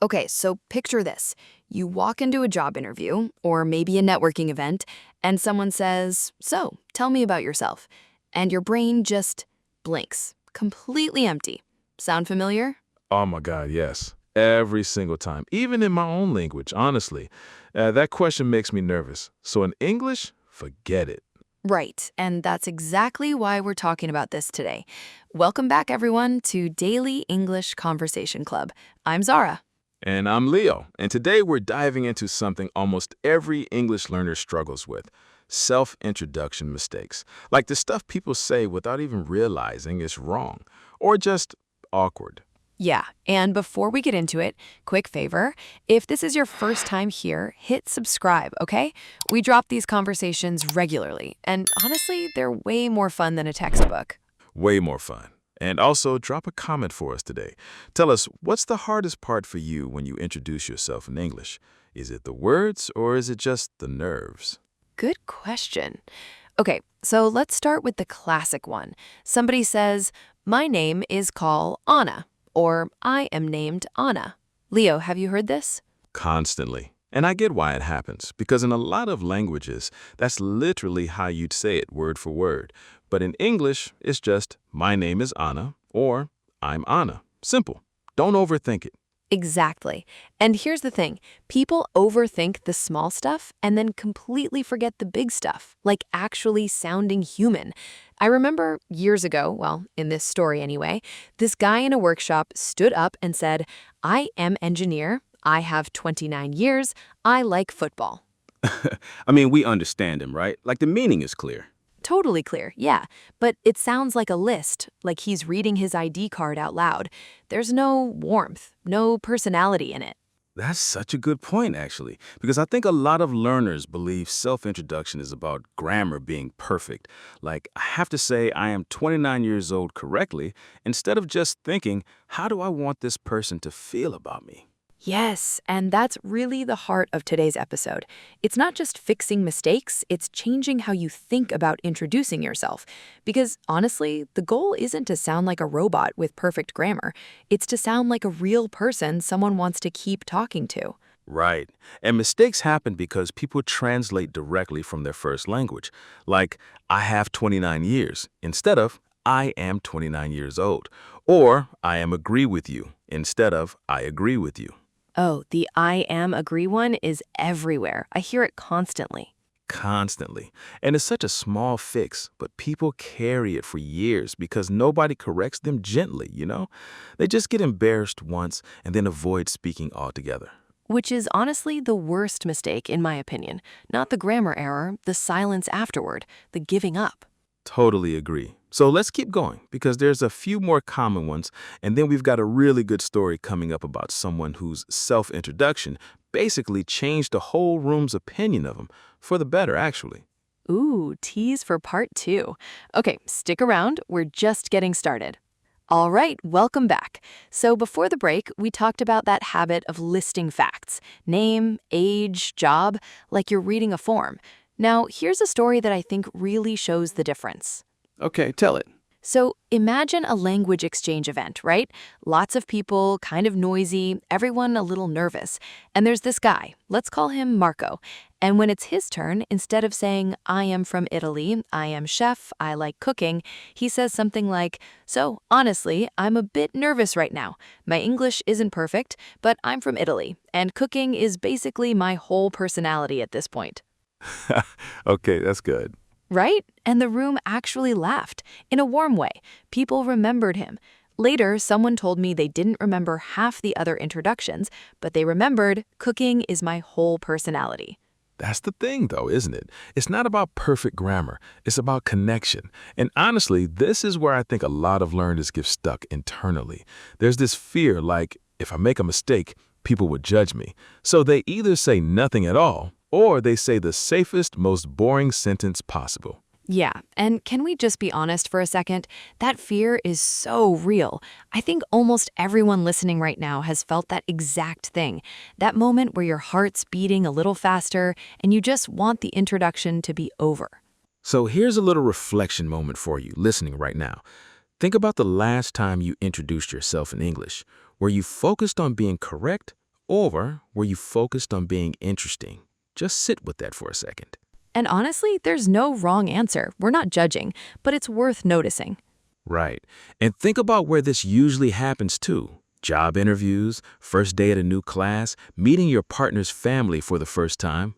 Okay, so picture this. You walk into a job interview, or maybe a networking event, and someone says, "So, tell me about yourself." And your brain just blinks, completely empty. Sound familiar? Oh my God, yes. Every single time, even in my own language, honestly. That question makes me nervous. So in English, forget it. Right, and that's exactly why we're talking about this today. Welcome back, everyone, to Daily English Conversation Club. I'm Zara. And I'm Leo, and today we're diving into something almost every English learner struggles with, self-introduction mistakes. Like the stuff people say without even realizing it's wrong, or just awkward. Yeah, and before we get into it, quick favor, if this is your first time here, hit subscribe, okay? We drop these conversations regularly, and honestly, they're way more fun than a textbook. Way more fun. And also, drop a comment for us today. Tell us, what's the hardest part for you when you introduce yourself in English? Is it the words, or is it just the nerves? Good question. Okay, so let's start with the classic one. Somebody says, "My name is call Anna," or "I am named Anna." Leo, have you heard this? Constantly. And I get why it happens, because in a lot of languages, that's literally how you'd say it word for word. But in English, it's just, my name is Anna, or I'm Anna. Simple. Don't overthink it. Exactly. And here's the thing. People overthink the small stuff and then completely forget the big stuff, like actually sounding human. I remember years ago, well, in this story anyway, this guy in a workshop stood up and said, "I am engineer. I have 29 years. I like football." I mean, we understand him, right? Like the meaning is clear. Totally clear, yeah. But it sounds like a list, like he's reading his ID card out loud. There's no warmth, no personality in it. That's such a good point, actually, because I think a lot of learners believe self-introduction is about grammar being perfect. Like, I have to say I am 29 years old correctly, instead of just thinking, how do I want this person to feel about me? Yes, and that's really the heart of today's episode. It's not just fixing mistakes, it's changing how you think about introducing yourself. Because honestly, the goal isn't to sound like a robot with perfect grammar. It's to sound like a real person someone wants to keep talking to. Right. And mistakes happen because people translate directly from their first language. Like, I have 29 years, instead of, I am 29 years old. Or, I am agree with you, instead of, I agree with you. Oh, the "I am" agree one is everywhere. I hear it constantly. Constantly. And it's such a small fix, but people carry it for years because nobody corrects them gently. They just get embarrassed once and then avoid speaking altogether. Which is honestly the worst mistake, in my opinion. Not the grammar error, the silence afterward, the giving up. Totally agree. So let's keep going because there's a few more common ones, and then we've got a really good story coming up about someone whose self-introduction basically changed the whole room's opinion of him, for the better, actually. Ooh, tease for part 2. Okay, stick around. We're just getting started. All right, welcome back. So before the break, we talked about that habit of listing facts. Name, age, job, like you're reading a form. Now, here's a story that I think really shows the difference. Okay, tell it. So imagine a language exchange event, right? Lots of people, kind of noisy, everyone a little nervous. And there's this guy, let's call him Marco. And when it's his turn, instead of saying, "I am from Italy, I am chef, I like cooking," he says something like, "So, honestly, I'm a bit nervous right now. My English isn't perfect, but I'm from Italy, and cooking is basically my whole personality at this point." Okay, that's good. Right? And the room actually laughed, in a warm way. People remembered him. Later, someone told me they didn't remember half the other introductions, but they remembered, "Cooking is my whole personality." That's the thing, though, isn't it? It's not about perfect grammar. It's about connection. And honestly, this is where I think a lot of learners get stuck internally. There's this fear like, if I make a mistake, people would judge me. So they either say nothing at all, or they say the safest, most boring sentence possible. Yeah, and can we just be honest for a second? That fear is so real. I think almost everyone listening right now has felt that exact thing. That moment where your heart's beating a little faster and you just want the introduction to be over. So here's a little reflection moment for you listening right now. Think about the last time you introduced yourself in English. Were you focused on being correct Or were you focused on being interesting? Just sit with that for a second. And honestly, there's no wrong answer. We're not judging, but it's worth noticing. Right. And think about where this usually happens too. Job interviews, first day at a new class, meeting your partner's family for the first time.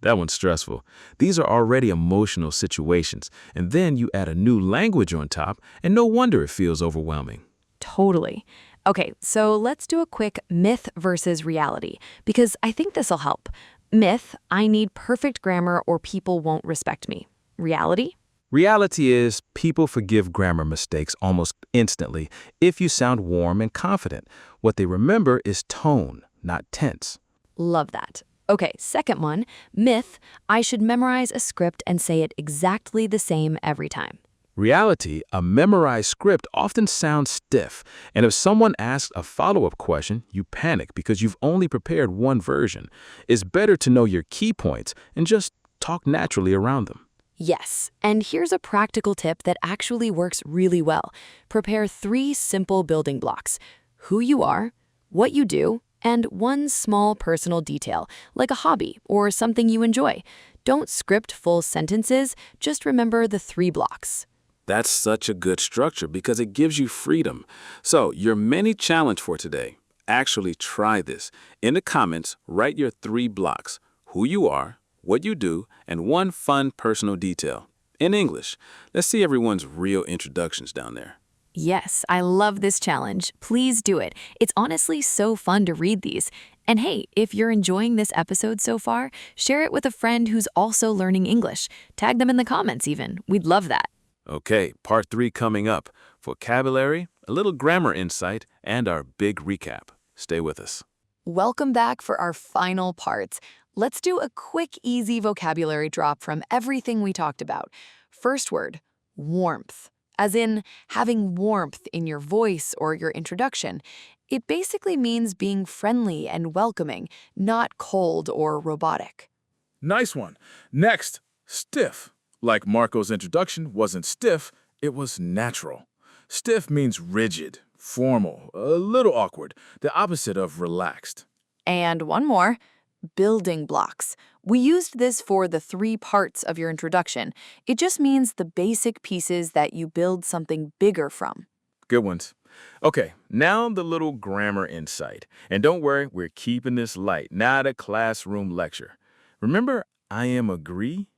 That one's stressful. These are already emotional situations, and then you add a new language on top, and no wonder it feels overwhelming. Totally. Okay, so let's do a quick myth versus reality, because I think this will help. Myth, I need perfect grammar or people won't respect me. Reality? Reality is, people forgive grammar mistakes almost instantly if you sound warm and confident. What they remember is tone, not tense. Love that. Okay, second one, myth, I should memorize a script and say it exactly the same every time. Reality, a memorized script often sounds stiff, and if someone asks a follow-up question, you panic because you've only prepared one version. It's better to know your key points and just talk naturally around them. Yes, and here's a practical tip that actually works really well. Prepare 3 simple building blocks: who you are, what you do, and one small personal detail, like a hobby or something you enjoy. Don't script full sentences, just remember the 3 blocks. That's such a good structure because it gives you freedom. So, your mini challenge for today. Actually try this. In the comments, write your 3 blocks: who you are, what you do, and one fun personal detail. In English. Let's see everyone's real introductions down there. Yes, I love this challenge. Please do it. It's honestly so fun to read these. And hey, if you're enjoying this episode so far, share it with a friend who's also learning English. Tag them in the comments even. We'd love that. Okay, part 3 coming up. Vocabulary, a little grammar insight, and our big recap. Stay with us. Welcome back for our final parts. Let's do a quick, easy vocabulary drop from everything we talked about. First word, warmth, as in having warmth in your voice or your introduction. It basically means being friendly and welcoming, not cold or robotic. Nice one. Next, stiff. Like Marco's introduction wasn't stiff, it was natural. Stiff means rigid, formal, a little awkward, the opposite of relaxed. And one more, building blocks. We used this for the 3 parts of your introduction. It just means the basic pieces that you build something bigger from. Good ones. Okay, now the little grammar insight. And don't worry, we're keeping this light, not a classroom lecture. Remember, I am agree?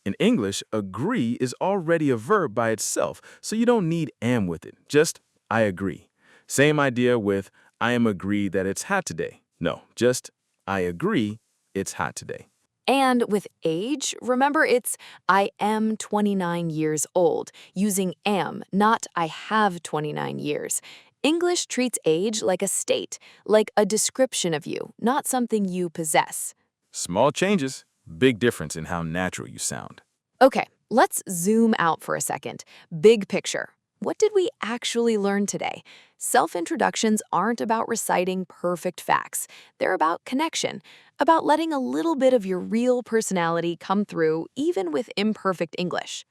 In English, agree is already a verb by itself, so you don't need am with it. Just, I agree. Same idea with, I am agreed that it's hot today. No, just, I agree it's hot today. And with age, remember it's I am 29 years old, using am, not I have 29 years. English treats age like a state, like a description of you, not something you possess. Small changes, big difference in how natural you sound. Okay, let's zoom out for a second. Big picture. What did we actually learn today? Self-introductions aren't about reciting perfect facts. They're about connection, about letting a little bit of your real personality come through even with imperfect English.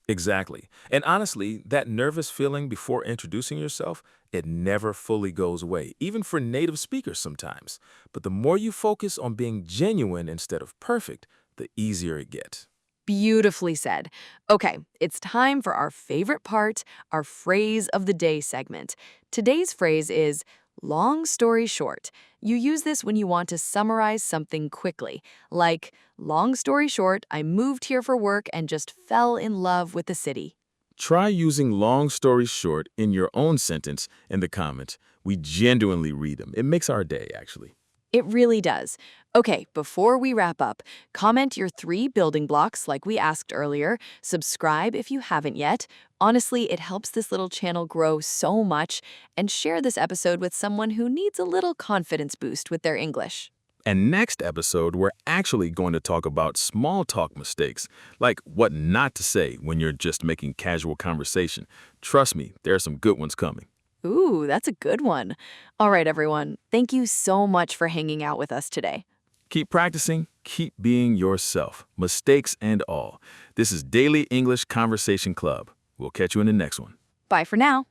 Exactly. And honestly, that nervous feeling before introducing yourself, it never fully goes away, even for native speakers sometimes. But the more you focus on being genuine instead of perfect, the easier it gets. Beautifully said. Okay, it's time for our favorite part, our phrase of the day segment. Today's phrase is long story short. You use this when you want to summarize something quickly, like, long story short, I moved here for work and just fell in love with the city. Try using long stories short in your own sentence in the comments. We genuinely read them. It makes our day, actually. It really does. Okay, before we wrap up, comment your 3 building blocks like we asked earlier. Subscribe if you haven't yet. Honestly, it helps this little channel grow so much. And share this episode with someone who needs a little confidence boost with their English. And next episode, we're actually going to talk about small talk mistakes, like what not to say when you're just making casual conversation. Trust me, there are some good ones coming. Ooh, that's a good one. All right, everyone. Thank you so much for hanging out with us today. Keep practicing, keep being yourself, mistakes and all. This is Daily English Conversation Club. We'll catch you in the next one. Bye for now.